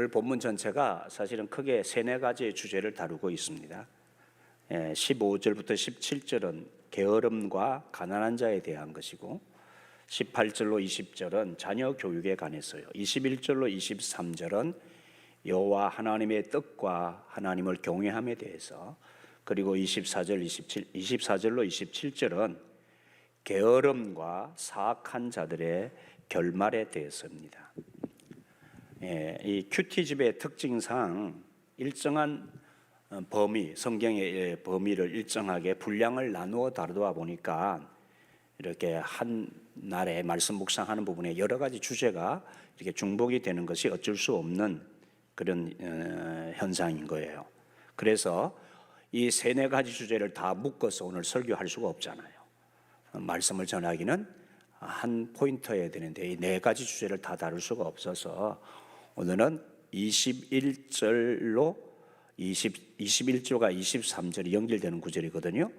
오늘 본문 전체가 사실은 크게 세네 가지의 주제를 다루고 있습니다. 15절부터 17절은 게으름과 가난한 자에 대한 것이고, 18절로 20절은 자녀 교육에 관해서요. 21절로 23절은 여호와 하나님의 뜻과 하나님을 경외함에 대해서, 그리고 24절로 27절은 게으름과 사악한 자들의 결말에 대해서입니다. 이 큐티집의 특징상 일정한 범위, 성경의 범위를 일정하게 분량을 나누어 다루다 보니까 이렇게 한 날에 말씀 묵상하는 부분에 여러 가지 주제가 이렇게 중복이 되는 것이 어쩔 수 없는 그런 현상인 거예요. 그래서 이 세네 가지 주제를 다 묶어서 오늘 설교할 수가 없잖아요. 말씀을 전하기는 한 포인트여야 되는데 이 네 가지 주제를 다 다룰 수가 없어서 오늘은 21절과 23절이 연결되는 구절이거든요.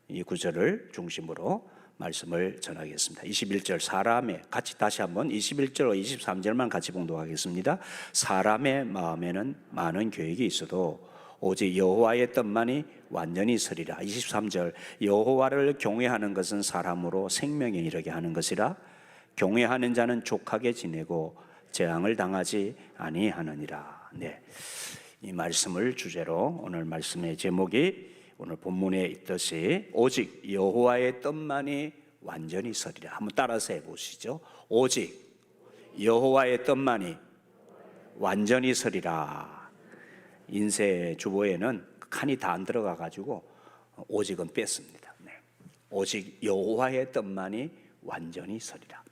이 구절을 중심으로 말씀을 전하겠습니다. 21절, 사람의, 같이 다시 한번 21절과 23절만 같이 봉독하겠습니다. 사람의 마음에는 많은 계획이 있어도 오직 여호와의 뜻만이 완전히 서리라. 23절, 여호와를 경외하는 것은 사람으로 생명에 이르게 하는 것이라. 경외하는 자는 족하게 지내고 재앙을 당하지 아니하느니라. 네, 이 말씀을 주제로 오늘 말씀의 제목이 오늘 본문에 있듯이 오직 여호와의 뜻만이 완전히 서리라. 한번 따라서 해보시죠. 오직 여호와의 뜻만이 완전히 서리라. 인쇄 주보에는 칸이 다 안 들어가 가지고 오직은 뺐습니다. 네. 오직 여호와의 뜻만이 완전히 서리라.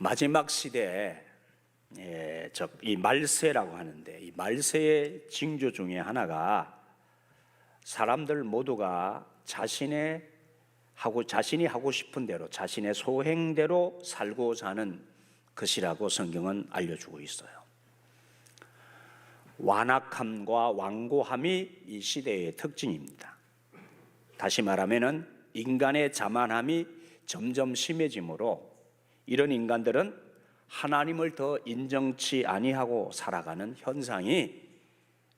마지막 시대에 이 말세라고 하는데, 이 말세의 징조 중에 하나가 사람들 모두가 자신이 하고 싶은 대로, 자신의 소행대로 살고자 하는 것이라고 성경은 알려주고 있어요. 완악함과 완고함이 이 시대의 특징입니다. 다시 말하면 인간의 자만함이 점점 심해지므로 이런 인간들은 하나님을 더 인정치 아니하고 살아가는 현상이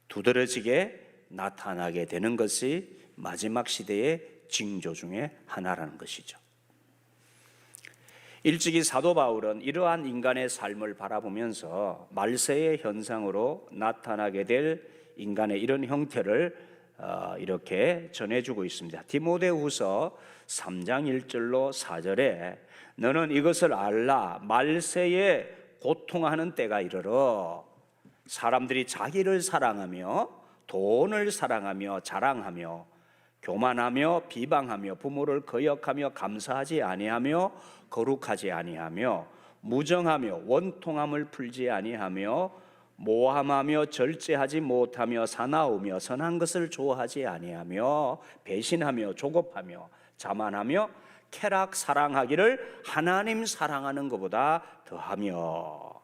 두드러지게 나타나게 되는 것이 마지막 시대의 징조 중에 하나라는 것이죠. 일찍이 사도 바울은 이러한 인간의 삶을 바라보면서 말세의 현상으로 나타나게 될 인간의 이런 형태를 이렇게 전해주고 있습니다. 디모데후서 3장 1절로 4절에 너는 이것을 알라. 말세에 고통하는 때가 이르러 사람들이 자기를 사랑하며 돈을 사랑하며 자랑하며 교만하며 비방하며 부모를 거역하며 감사하지 아니하며 거룩하지 아니하며 무정하며 원통함을 풀지 아니하며 모함하며 절제하지 못하며 사나우며 선한 것을 좋아하지 아니하며 배신하며 조급하며 자만하며 쾌락 사랑하기를 하나님 사랑하는 것보다 더하며.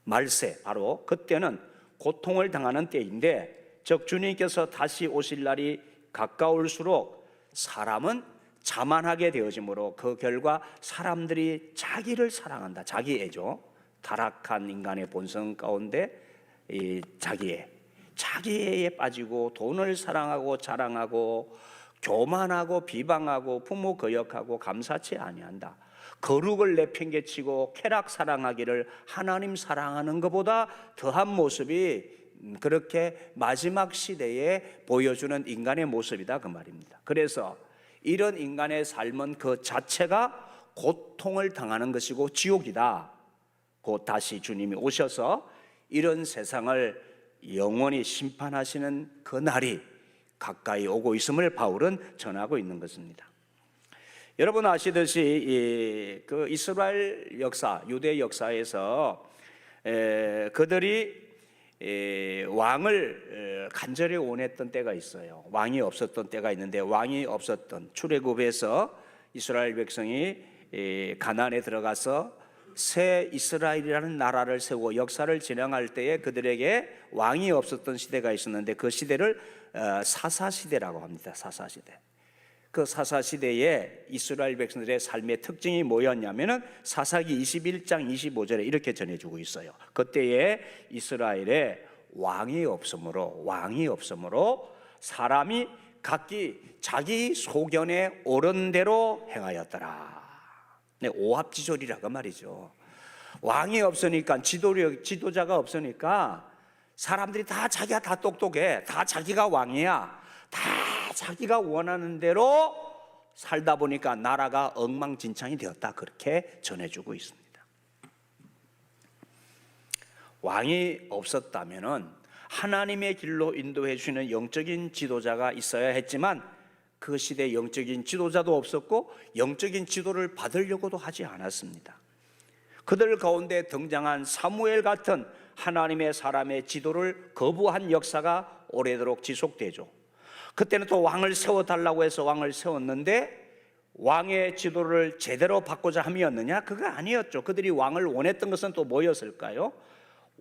말세, 바로 그때는 고통을 당하는 때인데, 즉 주님께서 다시 오실 날이 가까울수록 사람은 자만하게 되어지므로 그 결과 사람들이 자기를 사랑한다. 자기애죠. 타락한 인간의 본성 가운데 이 자기애에 빠지고 돈을 사랑하고 자랑하고 교만하고 비방하고 부모 거역하고 감사치 아니한다. 거룩을 내팽개치고 쾌락 사랑하기를 하나님 사랑하는 것보다 더한 모습이 그렇게 마지막 시대에 보여주는 인간의 모습이다, 그 말입니다. 그래서 이런 인간의 삶은 그 자체가 고통을 당하는 것이고 지옥이다. 곧 다시 주님이 오셔서 이런 세상을 영원히 심판하시는 그 날이 가까이 오고 있음을 바울은 전하고 있는 것입니다. 여러분 아시듯이 그 이스라엘 역사, 유대 역사에서 그들이 왕을 간절히 원했던 때가 있어요. 왕이 없었던 때가 있는데, 왕이 없었던 출애굽에서 이스라엘 백성이 가나안에 들어가서 새 이스라엘이라는 나라를 세우고 역사를 진행할 때에 그들에게 왕이 없었던 시대가 있었는데 그 시대를 사사시대라고 합니다. 사사시대. 그 사사시대에 이스라엘 백성들의 삶의 특징이 뭐였냐면은 사사기 21장 25절에 이렇게 전해주고 있어요. 그때에 이스라엘에 왕이 없으므로 사람이 각기 자기 소견에 옳은 대로 행하였더라. 네, 오합지졸이라고 말이죠. 왕이 없으니까, 지도자가 없으니까 사람들이 다 자기가 다 똑똑해, 다 자기가 왕이야, 다 자기가 원하는 대로 살다 보니까 나라가 엉망진창이 되었다, 그렇게 전해주고 있습니다. 왕이 없었다면은 하나님의 길로 인도해 주시는 영적인 지도자가 있어야 했지만 그 시대에 영적인 지도자도 없었고 영적인 지도를 받으려고도 하지 않았습니다. 그들 가운데 등장한 사무엘 같은 하나님의 사람의 지도를 거부한 역사가 오래도록 지속되죠. 그때는 또 왕을 세워달라고 해서 왕을 세웠는데 왕의 지도를 제대로 받고자 함이었느냐? 그거 아니었죠. 그들이 왕을 원했던 것은 또 뭐였을까요?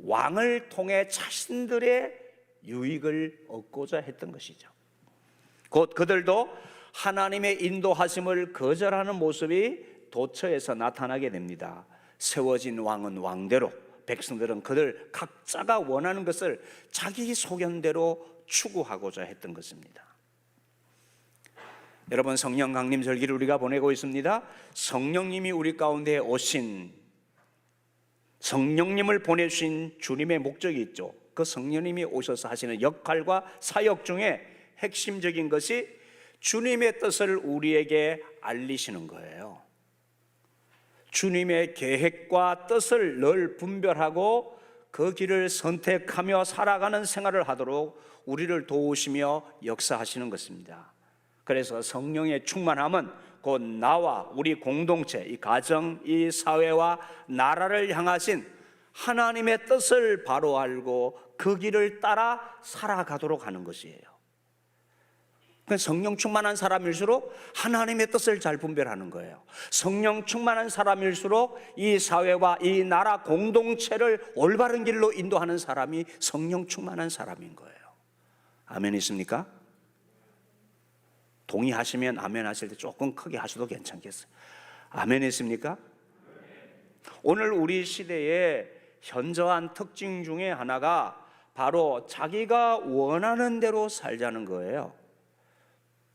왕을 통해 자신들의 유익을 얻고자 했던 것이죠. 곧 그들도 하나님의 인도하심을 거절하는 모습이 도처에서 나타나게 됩니다. 세워진 왕은 왕대로, 백성들은 그들 각자가 원하는 것을 자기 소견대로 추구하고자 했던 것입니다. 여러분, 성령 강림 절기를 우리가 보내고 있습니다. 성령님이 우리 가운데 오신, 성령님을 보내주신 주님의 목적이 있죠. 그 성령님이 오셔서 하시는 역할과 사역 중에 핵심적인 것이 주님의 뜻을 우리에게 알리시는 거예요. 주님의 계획과 뜻을 늘 분별하고 그 길을 선택하며 살아가는 생활을 하도록 우리를 도우시며 역사하시는 것입니다. 그래서 성령의 충만함은 곧 나와 우리 공동체, 이 가정, 이 사회와 나라를 향하신 하나님의 뜻을 바로 알고 그 길을 따라 살아가도록 하는 것이에요. 성령 충만한 사람일수록 하나님의 뜻을 잘 분별하는 거예요. 성령 충만한 사람일수록 이 사회와 이 나라 공동체를 올바른 길로 인도하는 사람이 성령 충만한 사람인 거예요. 아멘 있습니까? 동의하시면 아멘 하실 때 조금 크게 하셔도 괜찮겠어요. 아멘 있습니까? 오늘 우리 시대의 현저한 특징 중에 하나가 바로 자기가 원하는 대로 살자는 거예요.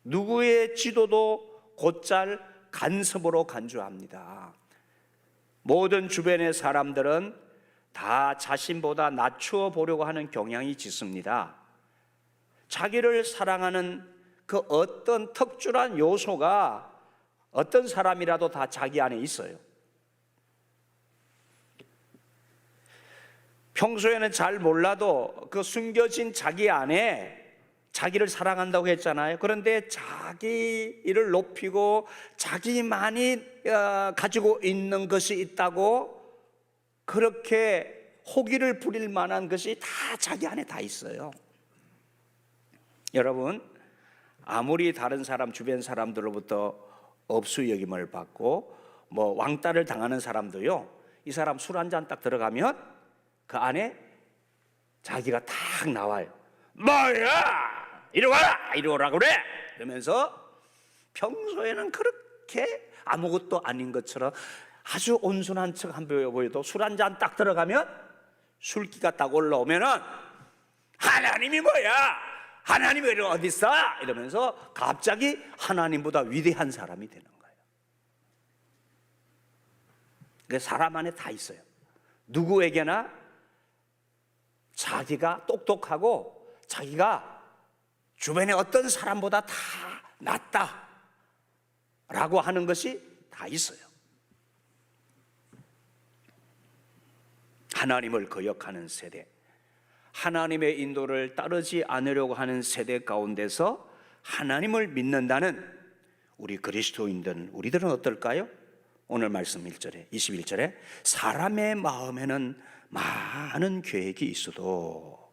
누구의 지도도 곧잘 간섭으로 간주합니다. 모든 주변의 사람들은 다 자신보다 낮추어 보려고 하는 경향이 짙습니다. 자기를 사랑하는 그 어떤 특출한 요소가 어떤 사람이라도 다 자기 안에 있어요. 평소에는 잘 몰라도 그 숨겨진 자기 안에 자기를 사랑한다고 했잖아요. 그런데 자기를 높이고 자기만이 가지고 있는 것이 있다고 그렇게 호기를 부릴 만한 것이 다 자기 안에 다 있어요. 여러분, 아무리 다른 사람, 주변 사람들로부터 업수여김을 받고 뭐 왕따를 당하는 사람도요, 이 사람 술 한 잔 딱 들어가면 그 안에 자기가 딱 나와요. 뭐야! 이리 와라! 이리 오라 그래! 이러면서 평소에는 그렇게 아무것도 아닌 것처럼 아주 온순한 척 한 보여도 술 한 잔 딱 들어가면 술기가 딱 올라오면은 하나님이 뭐야? 하나님이 어디 있어? 이러면서 갑자기 하나님보다 위대한 사람이 되는 거예요. 그 사람 안에 다 있어요. 누구에게나 자기가 똑똑하고 자기가 주변의 어떤 사람보다 다 낫다라고 하는 것이 다 있어요. 하나님을 거역하는 세대, 하나님의 인도를 따르지 않으려고 하는 세대 가운데서 하나님을 믿는다는 우리 그리스도인들은, 우리들은 어떨까요? 오늘 말씀 1절에 21절에 사람의 마음에는 많은 계획이 있어도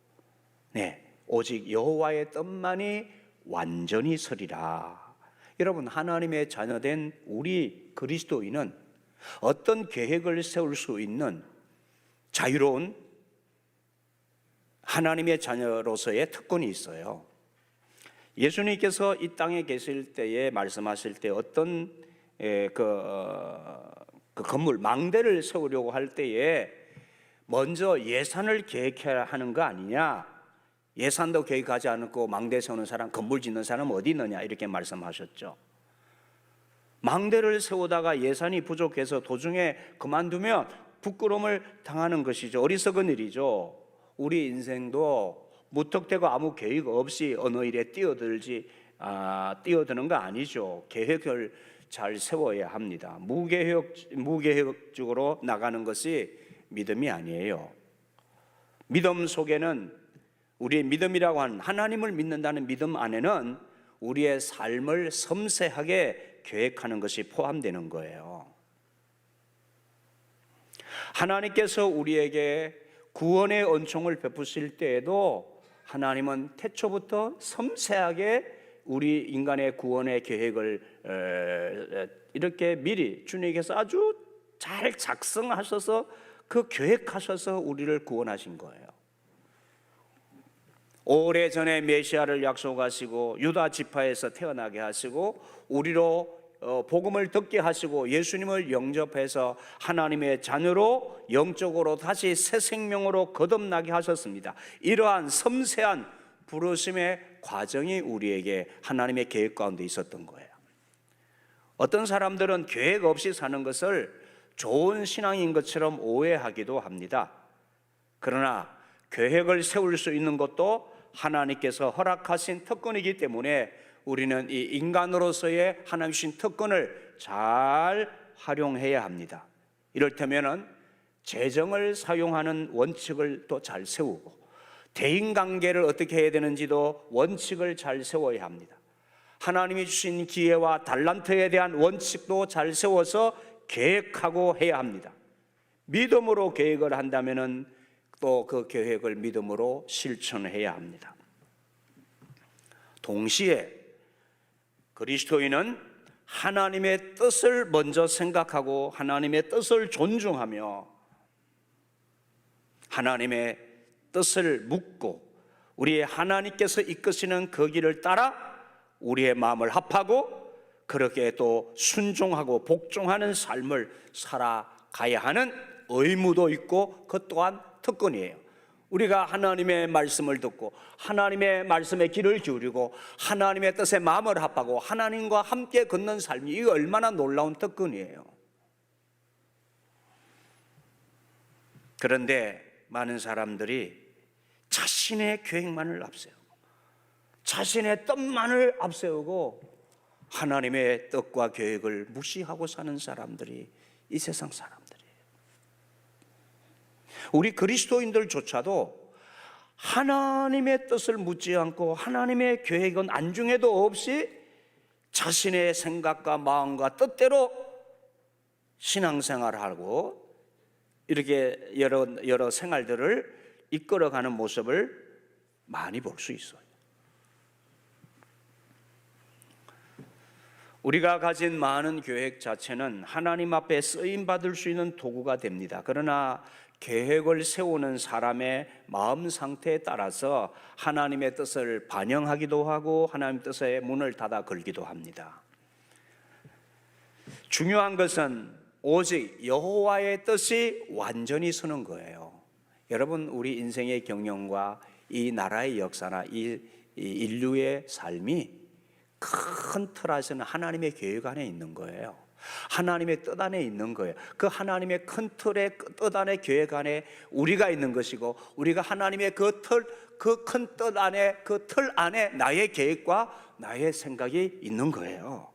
오직 여호와의 뜻만이 완전히 서리라. 여러분, 하나님의 자녀된 우리 그리스도인은 어떤 계획을 세울 수 있는 자유로운 하나님의 자녀로서의 특권이 있어요. 예수님께서 이 땅에 계실 때에 말씀하실 때 어떤 그 건물 망대를 세우려고 할 때에 먼저 예산을 계획해야 하는 거 아니냐, 예산도 계획하지 않고 망대 세우는 사람, 건물 짓는 사람 어디 있느냐, 이렇게 말씀하셨죠. 망대를 세우다가 예산이 부족해서 도중에 그만두면 부끄러움을 당하는 것이죠. 어리석은 일이죠. 우리 인생도 무턱대고 아무 계획 없이 어느 일에 뛰어드는 거 아니죠. 계획을 잘 세워야 합니다. 무계획적으로 나가는 것이 믿음이 아니에요. 믿음 속에는, 우리의 믿음이라고 하는 하나님을 믿는다는 믿음 안에는 우리의 삶을 섬세하게 계획하는 것이 포함되는 거예요. 하나님께서 우리에게 구원의 은총을 베푸실 때에도 하나님은 태초부터 섬세하게 우리 인간의 구원의 계획을 이렇게 미리 주님께서 아주 잘 작성하셔서 그 계획하셔서 우리를 구원하신 거예요. 오래전에 메시아를 약속하시고 유다 지파에서 태어나게 하시고 우리로 복음을 듣게 하시고 예수님을 영접해서 하나님의 자녀로 영적으로 다시 새 생명으로 거듭나게 하셨습니다. 이러한 섬세한 부르심의 과정이 우리에게 하나님의 계획 가운데 있었던 거예요. 어떤 사람들은 계획 없이 사는 것을 좋은 신앙인 것처럼 오해하기도 합니다. 그러나 계획을 세울 수 있는 것도 하나님께서 허락하신 특권이기 때문에 우리는 이 인간으로서의 하나님 주신 특권을 잘 활용해야 합니다. 이를테면 재정을 사용하는 원칙을 또 잘 세우고 대인관계를 어떻게 해야 되는지도 원칙을 잘 세워야 합니다. 하나님이 주신 기회와 달란트에 대한 원칙도 잘 세워서 계획하고 해야 합니다. 믿음으로 계획을 한다면 또 그 계획을 믿음으로 실천해야 합니다. 동시에 그리스도인은 하나님의 뜻을 먼저 생각하고 하나님의 뜻을 존중하며 하나님의 뜻을 묻고 우리의 하나님께서 이끄시는 그 길을 따라 우리의 마음을 합하고 그렇게 또 순종하고 복종하는 삶을 살아가야 하는 의무도 있고 그것 또한 특권이에요. 우리가 하나님의 말씀을 듣고 하나님의 말씀에 귀를 기울이고 하나님의 뜻에 마음을 합하고 하나님과 함께 걷는 삶이 이게 얼마나 놀라운 특권이에요. 그런데 많은 사람들이 자신의 계획만을 앞세우고 자신의 뜻만을 앞세우고 하나님의 뜻과 계획을 무시하고 사는 사람들이 이 세상 사람들이에요. 우리 그리스도인들조차도 하나님의 뜻을 묻지 않고 하나님의 계획은 안중에도 없이 자신의 생각과 마음과 뜻대로 신앙생활하고 이렇게 여러 생활들을 이끌어가는 모습을 많이 볼 수 있어요. 우리가 가진 많은 계획 자체는 하나님 앞에 쓰임받을 수 있는 도구가 됩니다. 그러나 계획을 세우는 사람의 마음 상태에 따라서 하나님의 뜻을 반영하기도 하고 하나님 뜻의 문을 닫아 걸기도 합니다. 중요한 것은 오직 여호와의 뜻이 완전히 서는 거예요. 여러분, 우리 인생의 경영과 이 나라의 역사나 이 인류의 삶이 큰 틀 안에서는 하나님의 계획 안에 있는 거예요. 하나님의 뜻 안에 있는 거예요. 그 하나님의 큰 틀의 뜻 안에 계획 안에 우리가 있는 것이고 우리가 하나님의 그 큰 뜻 안에 그 틀 안에 나의 계획과 나의 생각이 있는 거예요.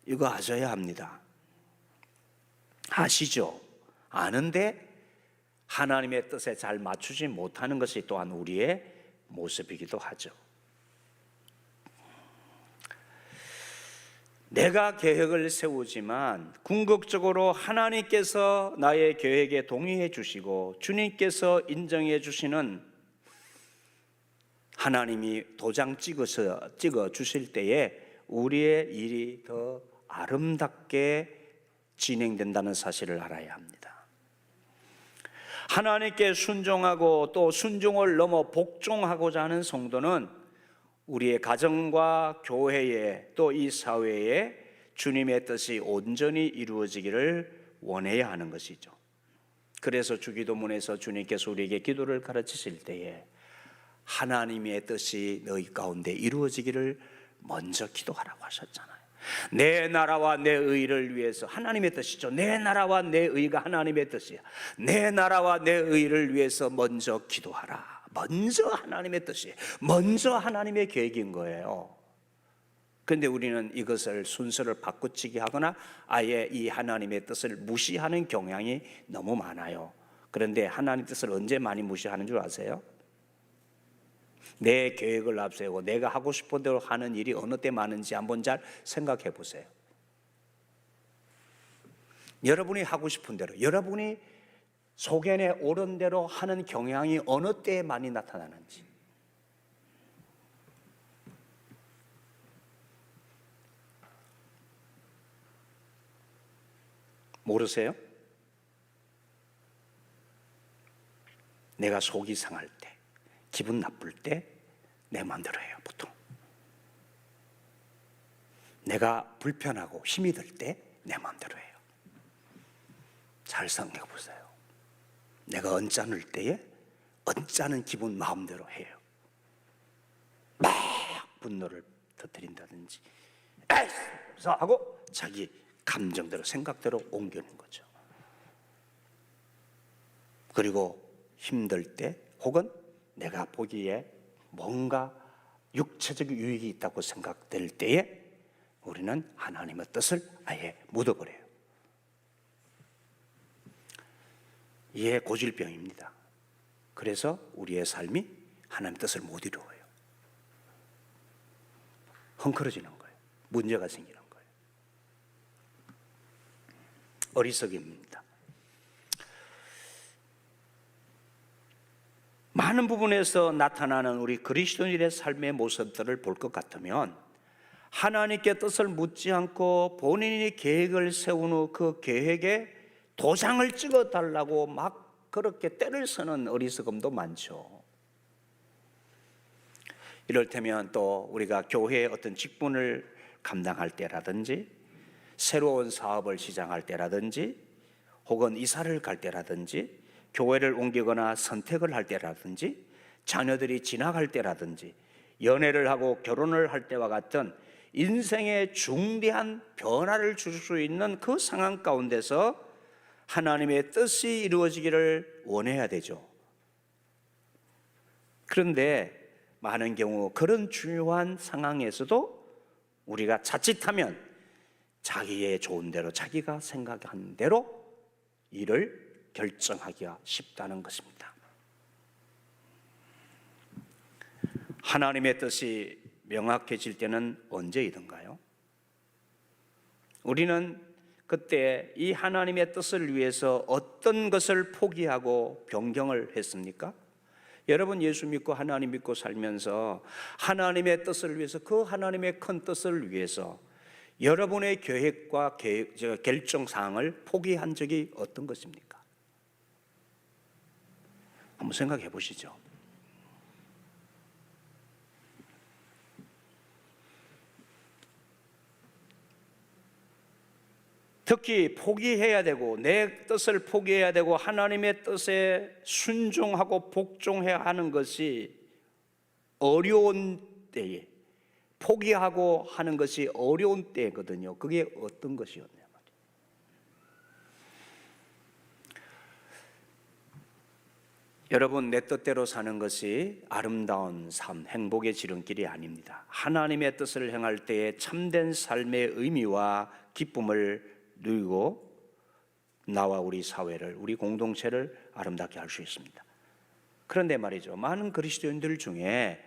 이거 아셔야 합니다. 아시죠? 아는데 하나님의 뜻에 잘 맞추지 못하는 것이 또한 우리의 모습이기도 하죠. 내가 계획을 세우지만 궁극적으로 하나님께서 나의 계획에 동의해 주시고 주님께서 인정해 주시는 하나님이 도장 찍어 주실 때에 우리의 일이 더 아름답게 진행된다는 사실을 알아야 합니다. 하나님께 순종하고 또 순종을 넘어 복종하고자 하는 성도는 우리의 가정과 교회에 또 이 사회에 주님의 뜻이 온전히 이루어지기를 원해야 하는 것이죠. 그래서 주기도문에서 주님께서 우리에게 기도를 가르치실 때에 하나님의 뜻이 너희 가운데 이루어지기를 먼저 기도하라고 하셨잖아요. 내 나라와 내 의를 위해서, 하나님의 뜻이죠. 내 나라와 내 의가 하나님의 뜻이야. 내 나라와 내 의를 위해서 먼저 기도하라. 먼저 하나님의 뜻이에요. 먼저 하나님의 계획인 거예요. 그런데 우리는 이것을 순서를 바꾸치기 하거나 아예 이 하나님의 뜻을 무시하는 경향이 너무 많아요. 그런데 하나님의 뜻을 언제 많이 무시하는 줄 아세요? 내 계획을 앞세우고 내가 하고 싶은 대로 하는 일이 어느 때 많은지 한번 잘 생각해 보세요. 여러분이 하고 싶은 대로, 여러분이 소견에 오른 대로 하는 경향이 어느 때에 많이 나타나는지. 모르세요? 내가 속이 상할 때, 기분 나쁠 때 내 마음대로 해요, 보통. 내가 불편하고 힘이 들 때 내 마음대로 해요. 잘 생각해 보세요. 내가 언짢을 때에 언짢은 기분 마음대로 해요. 막 분노를 터뜨린다든지 에이! 하고 자기 감정대로 생각대로 옮기는 거죠. 그리고 힘들 때 혹은 내가 보기에 뭔가 육체적 유익이 있다고 생각될 때에 우리는 하나님의 뜻을 아예 묻어버려요. 이게 고질병입니다. 그래서 우리의 삶이 하나님의 뜻을 못 이루어요. 헝클어지는 거예요. 문제가 생기는 거예요. 어리석음입니다. 많은 부분에서 나타나는 우리 그리스도인의 삶의 모습들을 볼 것 같으면 하나님께 뜻을 묻지 않고 본인이 계획을 세운 후 그 계획에 도장을 찍어달라고 막 그렇게 때를 쓰는 어리석음도 많죠. 이를테면 또 우리가 교회의 어떤 직분을 감당할 때라든지 새로운 사업을 시작할 때라든지 혹은 이사를 갈 때라든지 교회를 옮기거나 선택을 할 때라든지 자녀들이 지나갈 때라든지 연애를 하고 결혼을 할 때와 같은 인생의 중대한 변화를 줄 수 있는 그 상황 가운데서 하나님의 뜻이 이루어지기를 원해야 되죠. 그런데 많은 경우 그런 중요한 상황에서도 우리가 자칫하면 자기의 좋은 대로 자기가 생각한 대로 일을 결정하기가 쉽다는 것입니다. 하나님의 뜻이 명확해질 때는 언제이든가요? 우리는 그때 이 하나님의 뜻을 위해서 어떤 것을 포기하고 변경을 했습니까? 여러분 예수 믿고 하나님 믿고 살면서 하나님의 뜻을 위해서 그 하나님의 큰 뜻을 위해서 여러분의 계획과 결정사항을 포기한 적이 어떤 것입니까? 한번 생각해 보시죠. 특히 포기해야 되고 내 뜻을 포기해야 되고 하나님의 뜻에 순종하고 복종해야 하는 것이 어려운 때에 포기하고 하는 것이 어려운 때거든요. 그게 어떤 것이었냐 말이에요. 여러분 내 뜻대로 사는 것이 아름다운 삶, 행복의 지름길이 아닙니다. 하나님의 뜻을 행할 때에 참된 삶의 의미와 기쁨을 누리고 나와 우리 사회를, 우리 공동체를 아름답게 할 수 있습니다. 그런데 말이죠, 많은 그리스도인들 중에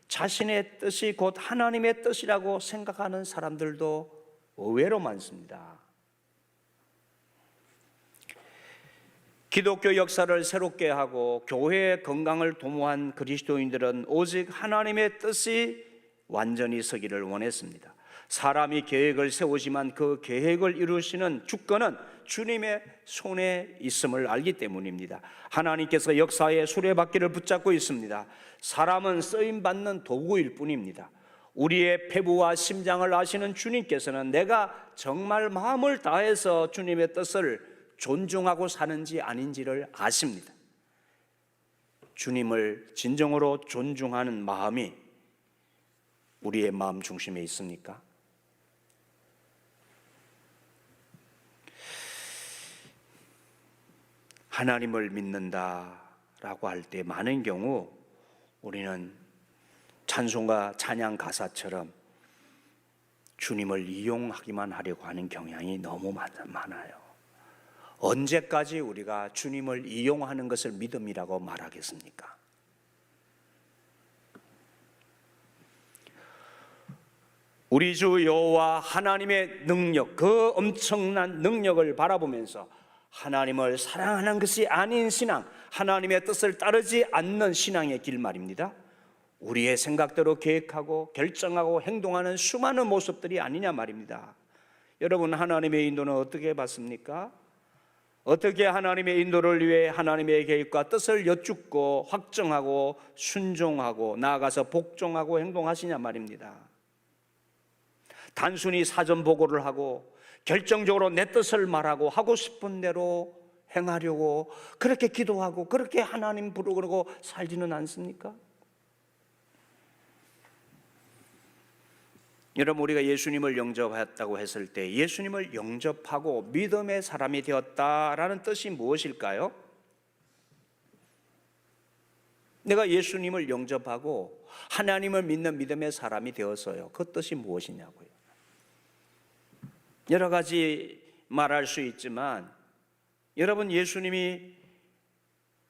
자신의 뜻이 곧 하나님의 뜻이라고 생각하는 사람들도 의외로 많습니다. 기독교 역사를 새롭게 하고 교회의 건강을 도모한 그리스도인들은 오직 하나님의 뜻이 완전히 서기를 원했습니다. 사람이 계획을 세우지만 그 계획을 이루시는 주권은 주님의 손에 있음을 알기 때문입니다. 하나님께서 역사의 수레바퀴를 붙잡고 있습니다. 사람은 쓰임받는 도구일 뿐입니다. 우리의 패부와 심장을 아시는 주님께서는 내가 정말 마음을 다해서 주님의 뜻을 존중하고 사는지 아닌지를 아십니다. 주님을 진정으로 존중하는 마음이 우리의 마음 중심에 있습니까? 하나님을 믿는다라고 할 때 많은 경우 우리는 찬송가 찬양 가사처럼 주님을 이용하기만 하려고 하는 경향이 너무 많아요. 언제까지 우리가 주님을 이용하는 것을 믿음이라고 말하겠습니까? 우리 주 여호와 하나님의 능력, 그 엄청난 능력을 바라보면서 하나님을 사랑하는 것이 아닌 신앙, 하나님의 뜻을 따르지 않는 신앙의 길 말입니다. 우리의 생각대로 계획하고 결정하고 행동하는 수많은 모습들이 아니냐 말입니다. 여러분, 하나님의 인도는 어떻게 받습니까? 어떻게 하나님의 인도를 위해 하나님의 계획과 뜻을 여쭙고 확정하고 순종하고 나아가서 복종하고 행동하시냐 말입니다. 단순히 사전 보고를 하고 결정적으로 내 뜻을 말하고 하고 싶은 대로 행하려고 그렇게 기도하고 그렇게 하나님 부르고 살지는 않습니까? 여러분, 우리가 예수님을 영접했다고 했을 때 예수님을 영접하고 믿음의 사람이 되었다라는 뜻이 무엇일까요? 내가 예수님을 영접하고 하나님을 믿는 믿음의 사람이 되었어요. 그 뜻이 무엇이냐고요? 여러 가지 말할 수 있지만 여러분, 예수님이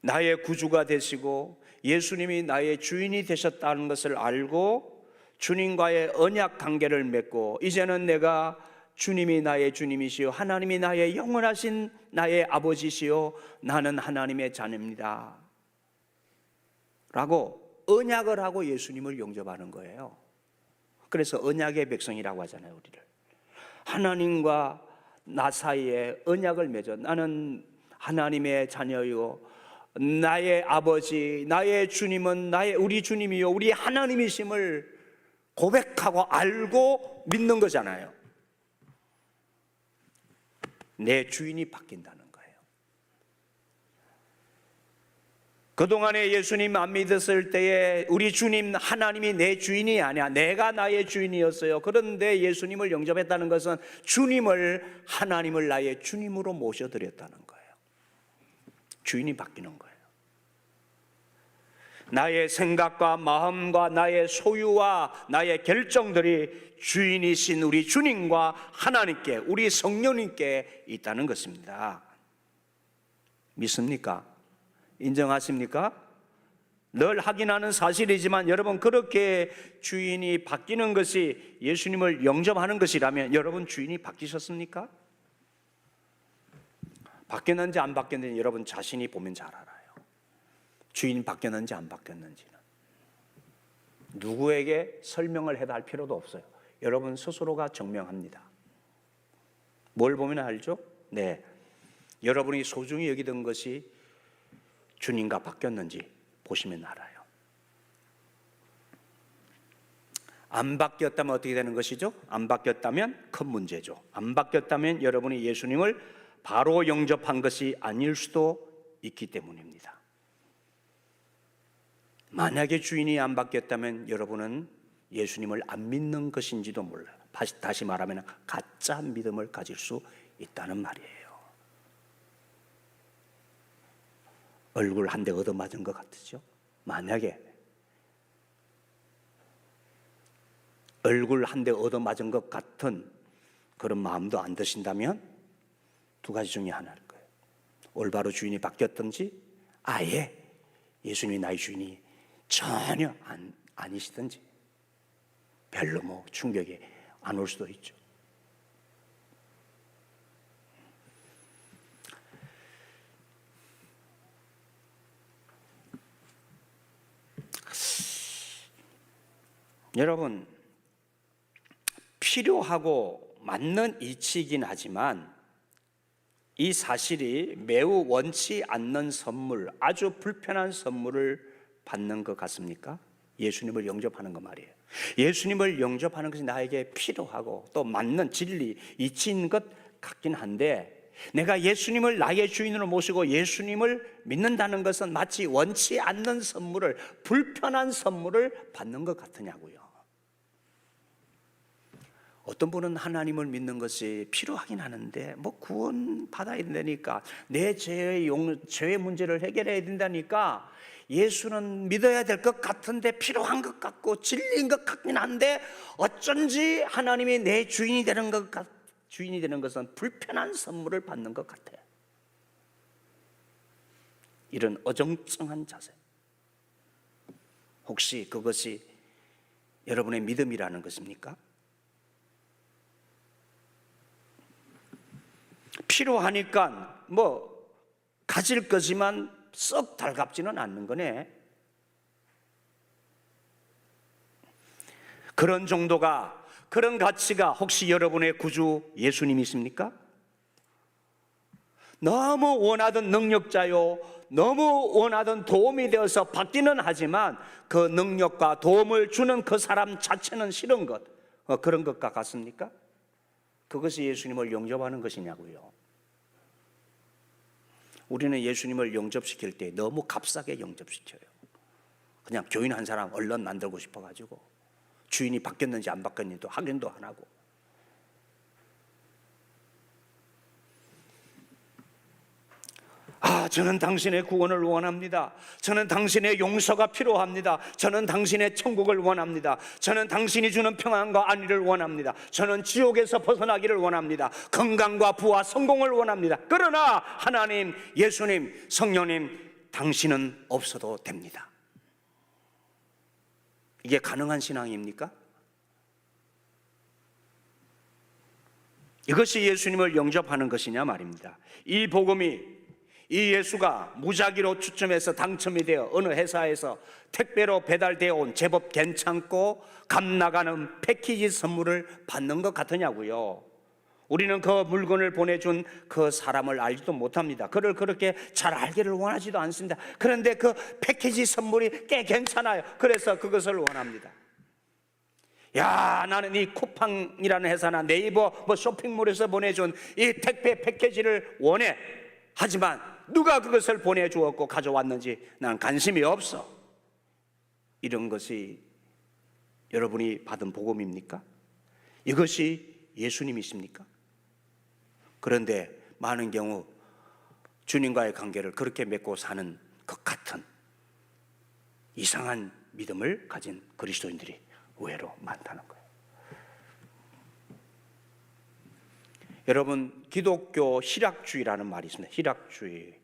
나의 구주가 되시고 예수님이 나의 주인이 되셨다는 것을 알고 주님과의 언약 관계를 맺고 이제는 내가 주님이 나의 주님이시요 하나님이 나의 영원하신 나의 아버지시요 나는 하나님의 자녀입니다 라고 언약을 하고 예수님을 영접하는 거예요. 그래서 언약의 백성이라고 하잖아요. 우리를 하나님과 나 사이에 언약을 맺어 나는 하나님의 자녀요 나의 아버지 나의 주님은 우리 주님이요 우리 하나님이심을 고백하고 알고 믿는 거잖아요. 내 주인이 바뀐다는 거예요. 그동안에 예수님 안 믿었을 때에 우리 주님 하나님이 내 주인이 아니야 내가 나의 주인이었어요. 그런데 예수님을 영접했다는 것은 주님을 하나님을 나의 주님으로 모셔드렸다는 거예요. 주인이 바뀌는 거예요. 나의 생각과 마음과 나의 소유와 나의 결정들이 주인이신 우리 주님과 하나님께 우리 성령님께 있다는 것입니다. 믿습니까? 인정하십니까? 늘 확인하는 사실이지만 여러분, 그렇게 주인이 바뀌는 것이 예수님을 영접하는 것이라면 여러분 주인이 바뀌셨습니까? 바뀌었는지 안 바뀌었는지 여러분 자신이 보면 잘 알아요. 주인 바뀌었는지 안 바뀌었는지는 누구에게 설명을 해야 할 필요도 없어요. 여러분 스스로가 증명합니다. 뭘 보면 알죠? 네, 여러분이 소중히 여기던 것이 주님과 바뀌었는지 보시면 알아요. 안 바뀌었다면 어떻게 되는 것이죠? 안 바뀌었다면 큰 문제죠. 안 바뀌었다면 여러분이 예수님을 바로 영접한 것이 아닐 수도 있기 때문입니다. 만약에 주인이 안 바뀌었다면 여러분은 예수님을 안 믿는 것인지도 몰라요. 다시 말하면 가짜 믿음을 가질 수 있다는 말이에요. 얼굴 한 대 얻어맞은 것 같으죠? 만약에 얼굴 한 대 얻어맞은 것 같은 그런 마음도 안 드신다면 두 가지 중에 하나일 거예요. 올바로 주인이 바뀌었든지 아예 예수님이 나의 주인이 전혀 아니시든지 별로 충격이 안 올 수도 있죠. 여러분, 필요하고 맞는 이치이긴 하지만 이 사실이 매우 원치 않는 선물, 아주 불편한 선물을 받는 것 같습니까? 예수님을 영접하는 거 말이에요. 예수님을 영접하는 것이 나에게 필요하고 또 맞는 진리, 이치인 것 같긴 한데, 내가 예수님을 나의 주인으로 모시고 예수님을 믿는다는 것은 마치 원치 않는 선물을, 불편한 선물을 받는 것 같으냐고요. 어떤 분은 하나님을 믿는 것이 필요하긴 하는데 구원 받아야 된다니까, 내 죄의 문제를 해결해야 된다니까 예수는 믿어야 될 것 같은데, 필요한 것 같고 진리인 것 같긴 한데, 어쩐지 하나님이 내 주인이 되는 것은 불편한 선물을 받는 것 같아요. 이런 어정쩡한 자세, 혹시 그것이 여러분의 믿음이라는 것입니까? 필요하니까 가질 거지만 썩 달갑지는 않는 거네. 그런 정도가, 그런 가치가 혹시 여러분의 구주 예수님이십니까? 너무 원하던 능력자요, 너무 원하던 도움이 되어서 받기는 하지만 그 능력과 도움을 주는 그 사람 자체는 싫은 것, 그런 것과 같습니까? 그것이 예수님을 영접하는 것이냐고요. 우리는 예수님을 영접시킬 때 너무 값싸게 영접시켜요. 그냥 교인 한 사람 얼른 만들고 싶어가지고 주인이 바뀌었는지 안 바뀌었는지도 확인도 안 하고. 저는 당신의 구원을 원합니다. 저는 당신의 용서가 필요합니다. 저는 당신의 천국을 원합니다. 저는 당신이 주는 평안과 안위를 원합니다. 저는 지옥에서 벗어나기를 원합니다. 건강과 부와 성공을 원합니다. 그러나 하나님, 예수님, 성령님, 당신은 없어도 됩니다. 이게 가능한 신앙입니까? 이것이 예수님을 영접하는 것이냐 말입니다. 이 복음이, 이 예수가 무작위로 추첨해서 당첨이 되어 어느 회사에서 택배로 배달되어 온 제법 괜찮고 값 나가는 패키지 선물을 받는 것 같으냐고요. 우리는 그 물건을 보내준 그 사람을 알지도 못합니다. 그를 그렇게 잘 알기를 원하지도 않습니다. 그런데 그 패키지 선물이 꽤 괜찮아요. 그래서 그것을 원합니다. 나는 이 쿠팡이라는 회사나 네이버 쇼핑몰에서 보내준 이 택배 패키지를 원해. 하지만 누가 그것을 보내주었고 가져왔는지 나는 관심이 없어. 이런 것이 여러분이 받은 복음입니까? 이것이 예수님이십니까? 그런데 많은 경우 주님과의 관계를 그렇게 맺고 사는 것 같은 이상한 믿음을 가진 그리스도인들이 의외로 많다는 거예요. 여러분, 기독교 희락주의라는 말이 있습니다. 희락주의.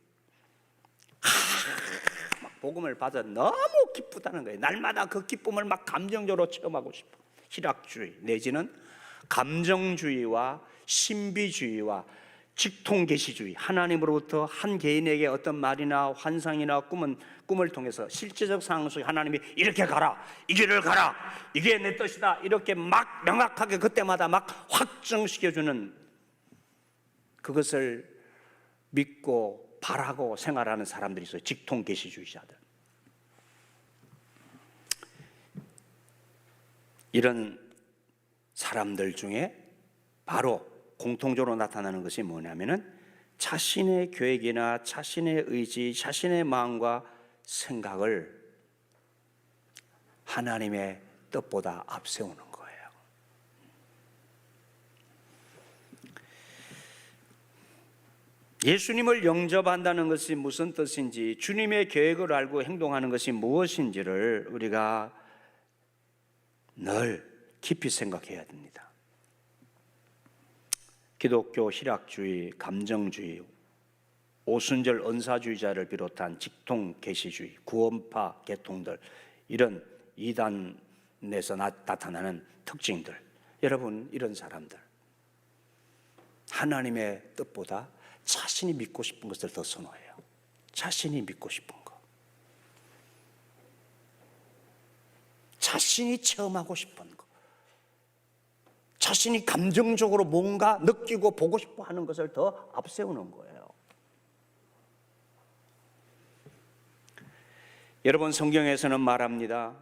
막 복음을 받아 너무 기쁘다는 거예요. 날마다 그 기쁨을 막 감정적으로 체험하고 싶어. 희락주의 내지는 감정주의와 신비주의와 직통계시주의, 하나님으로부터 한 개인에게 어떤 말이나 환상이나 꿈을 통해서 실제적 상황 속에 하나님이 이렇게 가라, 이 길을 가라, 이게 내 뜻이다, 이렇게 막 명확하게 그때마다 막 확증시켜주는, 그것을 믿고 바라고 생활하는 사람들이 있어요. 직통계시주의자들. 이런 사람들 중에 바로 공통적으로 나타나는 것이 뭐냐면은 자신의 계획이나 자신의 의지, 자신의 마음과 생각을 하나님의 뜻보다 앞세우는 거예요. 예수님을 영접한다는 것이 무슨 뜻인지, 주님의 계획을 알고 행동하는 것이 무엇인지를 우리가 늘 깊이 생각해야 됩니다. 기독교 희락주의, 감정주의, 오순절 은사주의자를 비롯한 직통계시주의, 구원파 계통들, 이런 이단에서 나타나는 특징들, 여러분, 이런 사람들 하나님의 뜻보다 자신이 믿고 싶은 것을 더 선호해요. 자신이 믿고 싶은 것, 자신이 체험하고 싶은 것, 자신이 감정적으로 뭔가 느끼고 보고 싶어 하는 것을 더 앞세우는 거예요. 여러분, 성경에서는 말합니다.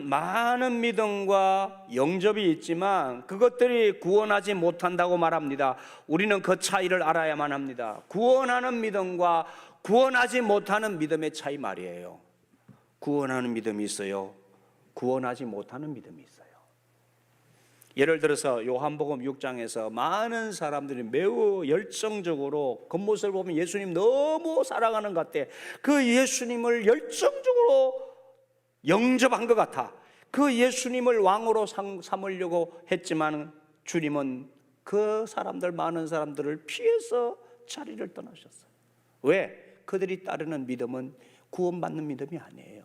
많은 믿음과 영접이 있지만 그것들이 구원하지 못한다고 말합니다. 우리는 그 차이를 알아야만 합니다. 구원하는 믿음과 구원하지 못하는 믿음의 차이 말이에요. 구원하는 믿음이 있어요. 구원하지 못하는 믿음이 있어요. 예를 들어서 요한복음 6장에서 많은 사람들이 매우 열정적으로 겉모습을 보면 예수님 너무 사랑하는 것 같아. 그 예수님을 열정적으로 영접한 것 같아. 그 예수님을 왕으로 삼으려고 했지만 주님은 그 사람들, 많은 사람들을 피해서 자리를 떠나셨어요. 왜? 그들이 따르는 믿음은 구원받는 믿음이 아니에요.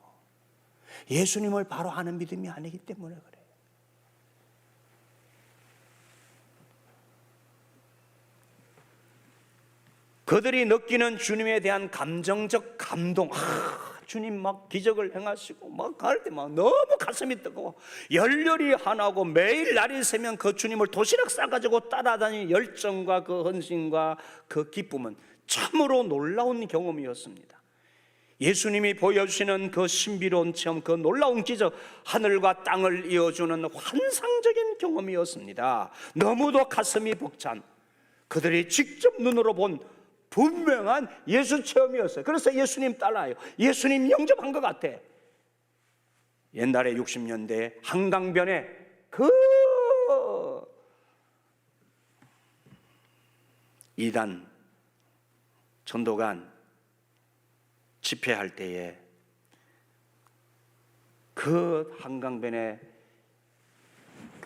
예수님을 바로 아는 믿음이 아니기 때문에 그래요. 그들이 느끼는 주님에 대한 감정적 감동, 주님 막 기적을 행하시고 막 할 때 막 너무 가슴이 뜨거워 열렬히 하나고 매일 날이 새면 그 주님을 도시락 싸가지고 따라다니는 열정과 그 헌신과 그 기쁨은 참으로 놀라운 경험이었습니다. 예수님이 보여주시는 그 신비로운 체험, 그 놀라운 기적, 하늘과 땅을 이어주는 환상적인 경험이었습니다. 너무도 가슴이 벅찬, 그들이 직접 눈으로 본 분명한 예수 체험이었어요. 그래서 예수님 따라요. 예수님 영접한 것 같아. 옛날에 60년대 한강변에 그 이단 전도관 집회할 때에 그 한강변에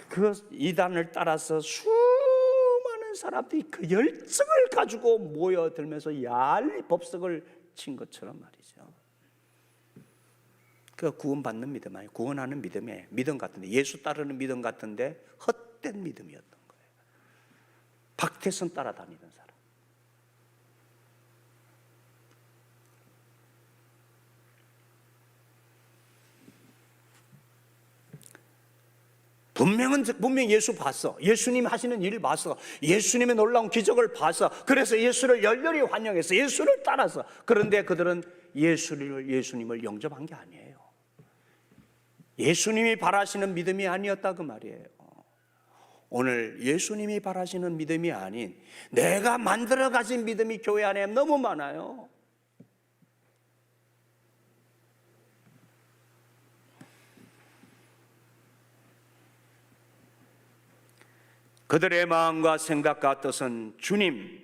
그 이단을 따라서 수많은 사람들이 그 열정을 가지고 모여들면서 얄리 법석을 친 것처럼 말이죠. 그 구원받는 믿음 아니에요. 구원하는 믿음에 믿음 같은데, 예수 따르는 믿음 같은데 헛된 믿음이었던 거예요. 박태선 따라다니던 사람. 분명 예수 봤어. 예수님 하시는 일을 봤어. 예수님의 놀라운 기적을 봤어. 그래서 예수를 열렬히 환영했어. 예수를 따라서. 그런데 그들은 예수님을 영접한 게 아니에요. 예수님이 바라시는 믿음이 아니었다 그 말이에요. 오늘 예수님이 바라시는 믿음이 아닌 내가 만들어 가진 믿음이 교회 안에 너무 많아요. 그들의 마음과 생각과 뜻은 주님,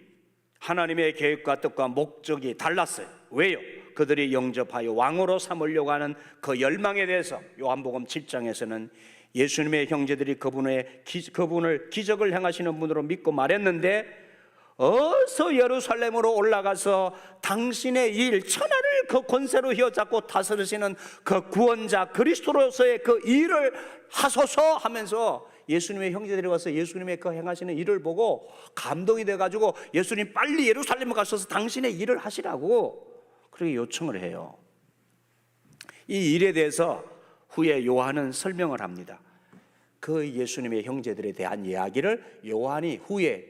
하나님의 계획과 뜻과 목적이 달랐어요. 왜요? 그들이 영접하여 왕으로 삼으려고 하는 그 열망에 대해서 요한복음 7장에서는 예수님의 형제들이 그분을 기적을 행하시는 분으로 믿고 말했는데, 어서 예루살렘으로 올라가서 당신의 일, 천하를 그 권세로 휘어잡고 다스리시는 그 구원자 그리스도로서의 그 일을 하소서 하면서 예수님의 형제들이 와서 예수님의 그 행하시는 일을 보고 감동이 돼가지고 예수님 빨리 예루살렘에 가셔서 당신의 일을 하시라고 그렇게 요청을 해요. 이 일에 대해서 후에 요한은 설명을 합니다. 그 예수님의 형제들에 대한 이야기를 요한이 후에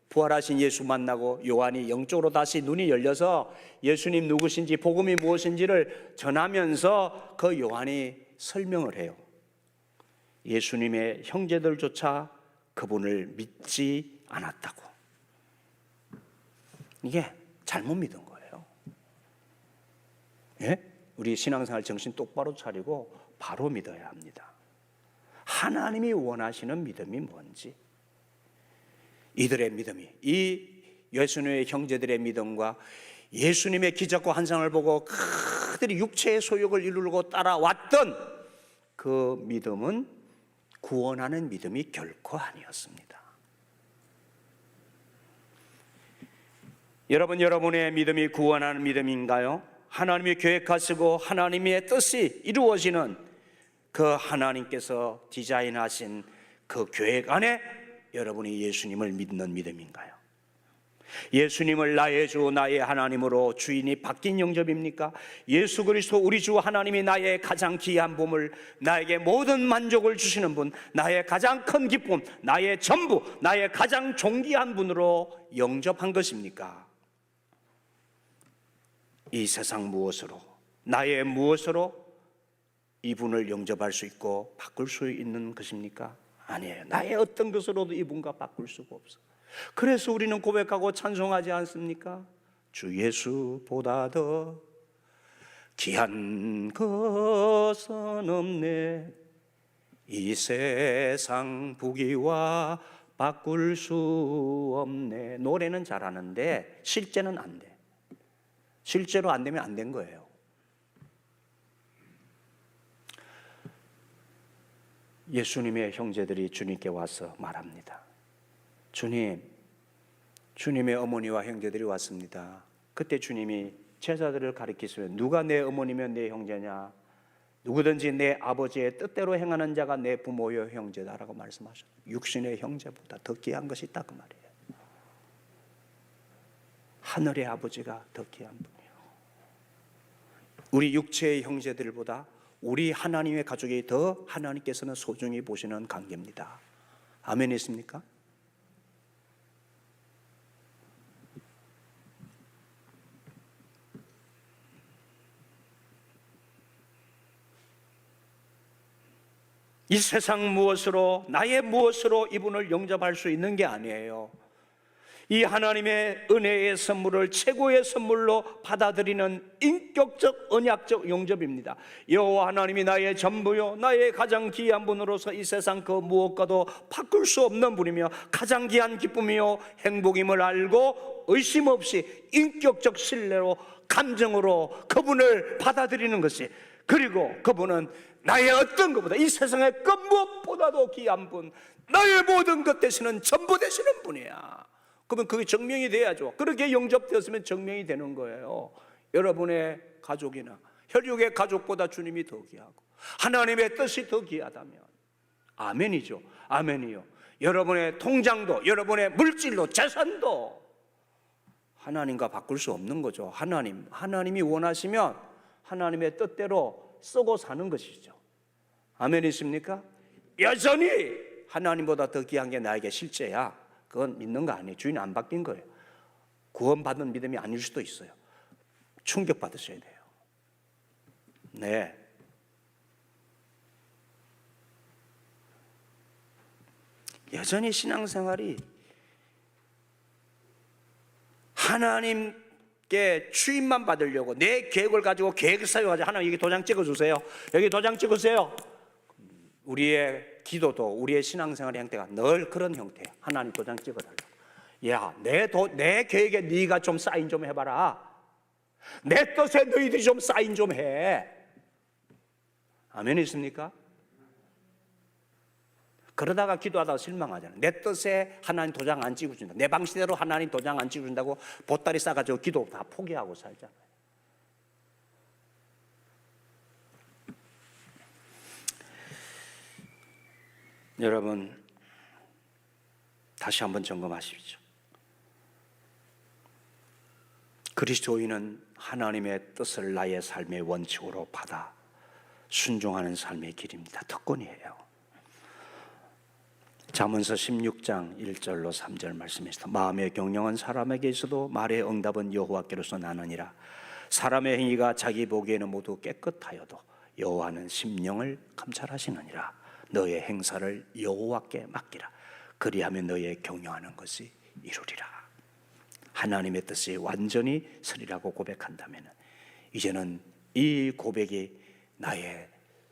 부활하신 예수 만나고 요한이 영적으로 다시 눈이 열려서 예수님 누구신지 복음이 무엇인지를 전하면서 그 요한이 설명을 해요. 예수님의 형제들조차 그분을 믿지 않았다고. 이게 잘못 믿은 거예요. 예? 우리 신앙생활 정신 똑바로 차리고 바로 믿어야 합니다. 하나님이 원하시는 믿음이 뭔지, 이들의 믿음이, 이 예수님의 형제들의 믿음과 예수님의 기적과 환상을 보고 그들이 육체의 소욕을 이루려고 따라왔던 그 믿음은 구원하는 믿음이 결코 아니었습니다. 여러분의 믿음이 구원하는 믿음인가요? 하나님이 계획하시고 하나님의 뜻이 이루어지는 그 하나님께서 디자인하신 그 계획 안에 여러분이 예수님을 믿는 믿음인가요? 예수님을 나의 주 나의 하나님으로 주인이 바뀐 영접입니까? 예수 그리스도 우리 주 하나님이 나의 가장 귀한 보물, 나에게 모든 만족을 주시는 분, 나의 가장 큰 기쁨, 나의 전부, 나의 가장 존귀한 분으로 영접한 것입니까? 이 세상 무엇으로, 나의 무엇으로 이분을 영접할 수 있고 바꿀 수 있는 것입니까? 아니에요. 나의 어떤 것으로도 이분과 바꿀 수가 없어. 그래서 우리는 고백하고 찬송하지 않습니까? 주 예수보다 더 귀한 것은 없네. 이 세상 부귀와 바꿀 수 없네. 노래는 잘하는데 실제는 안 돼. 실제로 안 되면 안 된 거예요. 예수님의 형제들이 주님께 와서 말합니다. 주님, 주님의 어머니와 형제들이 왔습니다. 그때 주님이 제자들을 가리키시면 누가 내 어머니면 내 형제냐? 누구든지 내 아버지의 뜻대로 행하는 자가 내 부모요 형제다라고 말씀하셨어요. 육신의 형제보다 더 귀한 것이 있다 그 말이에요. 하늘의 아버지가 더 귀한 분이에요. 우리 육체의 형제들보다 우리 하나님의 가족이 더 하나님께서는 소중히 보시는 관계입니다. 아멘 있습니까? 이 세상 무엇으로, 나의 무엇으로 이분을 영접할 수 있는 게 아니에요. 이 하나님의 은혜의 선물을 최고의 선물로 받아들이는 인격적 언약적 영접입니다. 여호와 하나님이 나의 전부요 나의 가장 귀한 분으로서 이 세상 그 무엇과도 바꿀 수 없는 분이며 가장 귀한 기쁨이요 행복임을 알고 의심 없이 인격적 신뢰로 감정으로 그분을 받아들이는 것이, 그리고 그분은 나의 어떤 것보다 이 세상의 그 무엇보다도 귀한 분, 나의 모든 것 되시는 전부 되시는 분이야. 그러면 그게 증명이 돼야죠. 그렇게 영접되었으면 증명이 되는 거예요. 여러분의 가족이나 혈육의 가족보다 주님이 더 귀하고 하나님의 뜻이 더 귀하다면 아멘이죠. 아멘이요. 여러분의 통장도, 여러분의 물질도, 재산도 하나님과 바꿀 수 없는 거죠. 하나님이 원하시면 하나님의 뜻대로 쓰고 사는 것이죠. 아멘이십니까? 여전히 하나님보다 더 귀한 게 나에게 실제야. 그건 믿는 거 아니에요. 주인 안 바뀐 거예요. 구원받는 믿음이 아닐 수도 있어요. 충격받으셔야 돼요. 네. 여전히 신앙생활이 하나님께 주인만 받으려고 내 계획을 가지고 계획 사용하자. 하나님 여기 도장 찍어주세요. 여기 도장 찍으세요. 우리의 기도도 우리의 신앙생활의 형태가 늘 그런 형태예요. 하나님 도장 찍어달라고. 야, 내 계획에 네가 좀 사인 좀 해봐라. 내 뜻에 너희들이 좀 사인 좀 해. 아멘 있습니까? 그러다가 기도하다가 실망하잖아요. 내 뜻에 하나님 도장 안 찍어준다. 내 방식대로 하나님 도장 안 찍어준다고 보따리 싸가지고 기도 다 포기하고 살잖아요. 여러분, 다시 한번 점검하십시오. 그리스도인은 하나님의 뜻을 나의 삶의 원칙으로 받아 순종하는 삶의 길입니다. 특권이에요. 잠언서 16장 1절로 3절 말씀에서 마음의 경영은 사람에게 있어도 말의 응답은 여호와께로서 나느니라. 사람의 행위가 자기 보기에는 모두 깨끗하여도 여호와는 심령을 감찰하시느니라. 너의 행사를 여호와께 맡기라. 그리하면 너의 경영하는 것이 이루리라. 하나님의 뜻이 완전히 서리라고 고백한다면 이제는 이 고백이 나의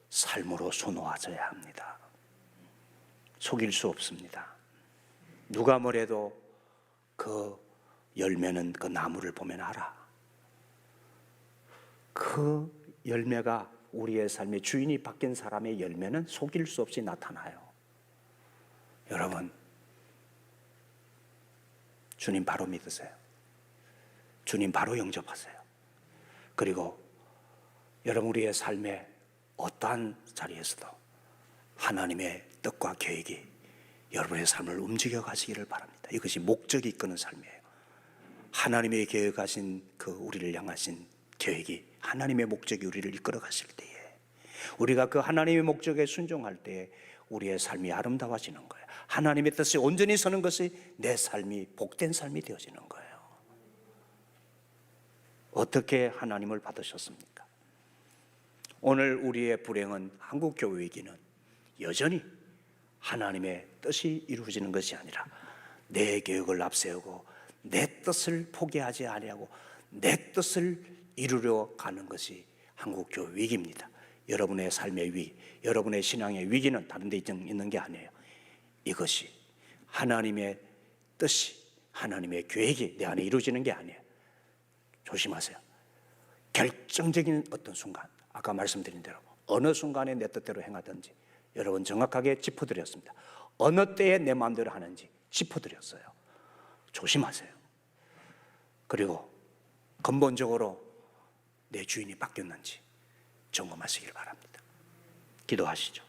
삶으로 수놓아져야 합니다. 속일 수 없습니다. 누가 뭐래도 그 열매는 그 나무를 보면 알아. 그 열매가 우리의 삶의 주인이 바뀐 사람의 열매는 속일 수 없이 나타나요. 여러분, 주님 바로 믿으세요. 주님 바로 영접하세요. 그리고 여러분 우리의 삶의 어떠한 자리에서도 하나님의 뜻과 계획이 여러분의 삶을 움직여 가시기를 바랍니다. 이것이 목적이 이끄는 삶이에요. 하나님의 계획하신 그 우리를 향하신 계획이, 하나님의 목적이 우리를 이끌어 가실 때에, 우리가 그 하나님의 목적에 순종할 때에 우리의 삶이 아름다워지는 거예요. 하나님의 뜻에 온전히 서는 것이 내 삶이 복된 삶이 되어지는 거예요. 어떻게 하나님을 받으셨습니까? 오늘 우리의 불행은, 한국 교회이기는 여전히 하나님의 뜻이 이루어지는 것이 아니라 내 계획을 앞세우고 내 뜻을 포기하지 아니하고 내 뜻을 이루려 가는 것이 한국 교회 위기입니다. 여러분의 삶의 위기, 여러분의 신앙의 위기는 다른 데 있는 게 아니에요. 이것이 하나님의 뜻이, 하나님의 계획이 내 안에 이루어지는 게 아니에요. 조심하세요. 결정적인 어떤 순간, 아까 말씀드린 대로 어느 순간에 내 뜻대로 행하든지 여러분 정확하게 짚어드렸습니다. 어느 때에 내 마음대로 하는지 짚어드렸어요. 조심하세요. 그리고 근본적으로 내 주인이 바뀌었는지 점검하시길 바랍니다. 기도하시죠.